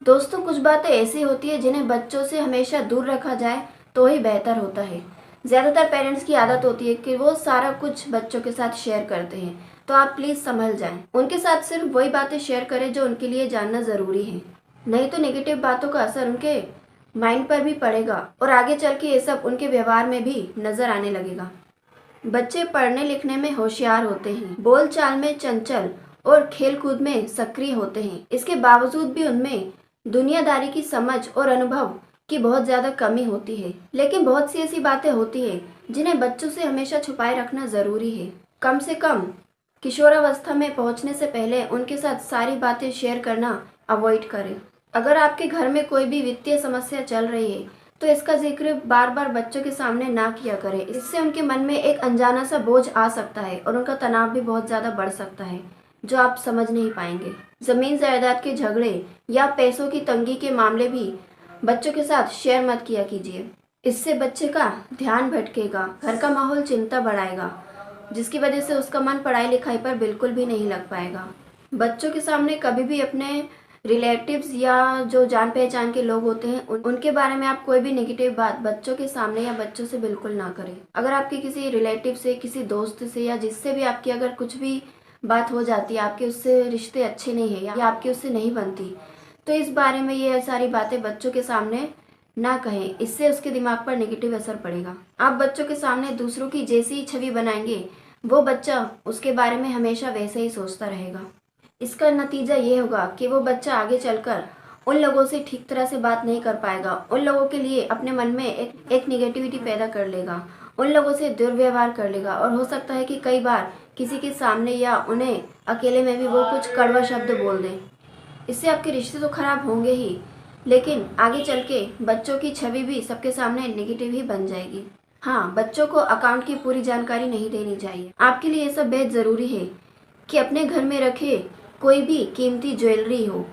दोस्तों, कुछ बातें ऐसी होती है जिन्हें बच्चों से हमेशा दूर रखा जाए तो ही बेहतर होता है। ज़्यादातर पेरेंट्स की आदत होती है कि वो सारा कुछ बच्चों के साथ शेयर करते हैं, तो आप प्लीज़ संभल जाएं। उनके साथ सिर्फ वही बातें शेयर करें जो उनके लिए जानना ज़रूरी है। नहीं तो नेगेटिव बातों का असर उनके माइंड पर भी पड़ेगा और आगे चल के ये सब उनके व्यवहार में भी नज़र आने लगेगा। बच्चे पढ़ने लिखने में होशियार होते हैं, बोल चाल में चंचल और खेल कूद में सक्रिय होते हैं। इसके बावजूद भी उनमें दुनियादारी की समझ और अनुभव की बहुत ज़्यादा कमी होती है। लेकिन बहुत सी ऐसी बातें होती है जिन्हें बच्चों से हमेशा छुपाए रखना ज़रूरी है। कम से कम किशोरावस्था में पहुंचने से पहले उनके साथ सारी बातें शेयर करना अवॉइड करें। अगर आपके घर में कोई भी वित्तीय समस्या चल रही है तो इसका जिक्र बार बार बच्चों के सामने ना किया करें। इससे उनके मन में एक अनजाना सा बोझ आ सकता है और उनका तनाव भी बहुत ज़्यादा बढ़ सकता है, जो आप समझ नहीं पाएंगे। ज़मीन जायदाद के झगड़े या पैसों की तंगी के मामले भी बच्चों के साथ शेयर मत किया कीजिए। इससे बच्चे का ध्यान भटकेगा, घर का माहौल चिंता बढ़ाएगा, जिसकी वजह से उसका मन पढ़ाई लिखाई पर बिल्कुल भी नहीं लग पाएगा। बच्चों के सामने कभी भी अपने रिलेटिव्स या जो जान पहचान के लोग होते हैं उनके बारे में आप कोई भी नेगेटिव बात बच्चों के सामने या बच्चों से बिल्कुल ना करें। अगर आपके किसी रिलेटिव से, किसी दोस्त से या जिससे भी आपकी अगर कुछ भी बात हो जाती है, आपके उससे रिश्ते अच्छे नहीं है या आपकी उससे नहीं बनती, तो इस बारे में ये सारी बातें बच्चों के सामने ना कहें। इससे उसके दिमाग पर नेगेटिव असर पड़ेगा। आप बच्चों के सामने दूसरों की जैसी ही छवि बनाएंगे, वो बच्चा उसके बारे में हमेशा वैसे ही सोचता रहेगा। इसका नतीजा ये होगा कि वो बच्चा आगे चलकर उन लोगों से ठीक तरह से बात नहीं कर पाएगा, उन लोगों के लिए अपने मन में एक निगेटिविटी पैदा कर लेगा, उन लोगों से दुर्व्यवहार कर लेगा और हो सकता है कि कई बार किसी के सामने या उन्हें अकेले में भी वो कुछ कड़वा शब्द बोल दें। इससे आपके रिश्ते तो खराब होंगे ही, लेकिन आगे चल के बच्चों की छवि भी सबके सामने नेगेटिव ही बन जाएगी। हाँ, बच्चों को अकाउंट की पूरी जानकारी नहीं देनी चाहिए। आपके लिए ये सब बेहद ज़रूरी है कि अपने घर में रखे कोई भी कीमती ज्वेलरी हो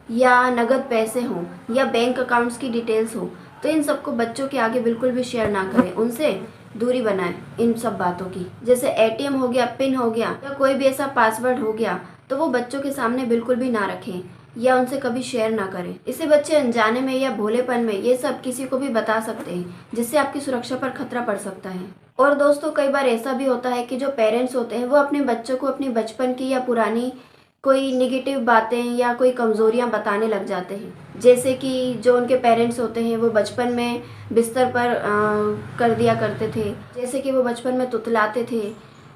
या नगद पैसे हों या बैंक अकाउंट्स की डिटेल्स हो, तो इन सबको बच्चों के आगे बिल्कुल भी शेयर ना करें। उनसे दूरी बनाएं इन सब बातों की। जैसे एटीएम हो गया, पिन हो गया या कोई भी ऐसा पासवर्ड हो गया, तो वो बच्चों के सामने बिल्कुल भी ना रखें या उनसे कभी शेयर ना करें। इससे बच्चे अनजाने में या भोलेपन में ये सब किसी को भी बता सकते हैं, जिससे आपकी सुरक्षा पर खतरा पड़ सकता है। और दोस्तों, कई बार ऐसा भी होता है कि जो पेरेंट्स होते हैं वो अपने बच्चों को अपने बचपन की या पुरानी कोई निगेटिव बातें या कोई कमज़ोरियाँ बताने लग जाते हैं। जैसे कि जो उनके पेरेंट्स होते हैं वो बचपन में बिस्तर पर कर दिया करते थे, जैसे कि वो बचपन में तुतलाते थे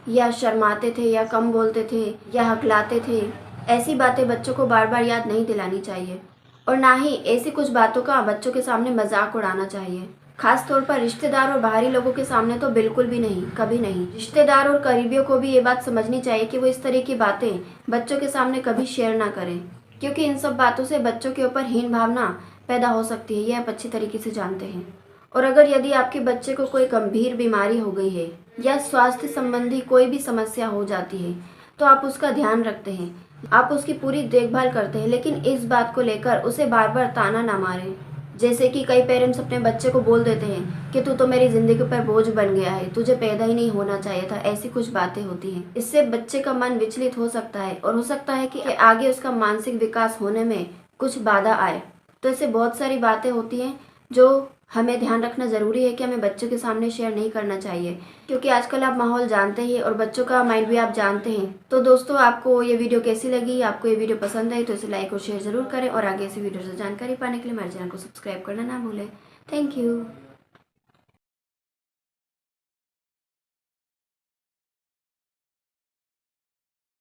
या शर्माते थे या कम बोलते थे या हकलाते थे। ऐसी बातें बच्चों को बार बार याद नहीं दिलानी चाहिए और ना ही ऐसी कुछ बातों का बच्चों के सामने मजाक उड़ाना चाहिए। खास तौर पर रिश्तेदार और बाहरी लोगों के सामने तो बिल्कुल भी नहीं, कभी नहीं। रिश्तेदार और करीबियों को भी ये बात समझनी चाहिए कि वो इस तरह की बातें बच्चों के सामने कभी शेयर ना करें, क्योंकि इन सब बातों से बच्चों के ऊपर हीन भावना पैदा हो सकती है, यह आप अच्छी तरीके से जानते हैं। और अगर यदि आपके बच्चे को कोई गंभीर बीमारी हो गई है या स्वास्थ्य संबंधी कोई भी समस्या हो जाती है, तो आप उसका ध्यान रखते हैं, आप उसकी पूरी देखभाल करते हैं, लेकिन इस बात को लेकर उसे बार बार ताना ना मारें। जैसे कि कई पेरेंट्स अपने बच्चे को बोल देते हैं कि तू तो मेरी ज़िंदगी पर बोझ बन गया है, तुझे पैदा ही नहीं होना चाहिए था। ऐसी कुछ बातें होती हैं। इससे बच्चे का मन विचलित हो सकता है और हो सकता है कि आगे उसका मानसिक विकास होने में कुछ बाधा आए। तो ऐसे बहुत सारी बातें होती हैं जो हमें ध्यान रखना ज़रूरी है कि हमें बच्चों के सामने शेयर नहीं करना चाहिए, क्योंकि आजकल आप माहौल जानते ही और बच्चों का माइंड भी आप जानते हैं। तो दोस्तों, आपको ये वीडियो कैसी लगी? आपको ये वीडियो पसंद आई तो इसे लाइक और शेयर ज़रूर करें और आगे ऐसी वीडियो से जानकारी पाने के लिए हमारे चैनल को सब्सक्राइब करना ना भूलें। Thank you.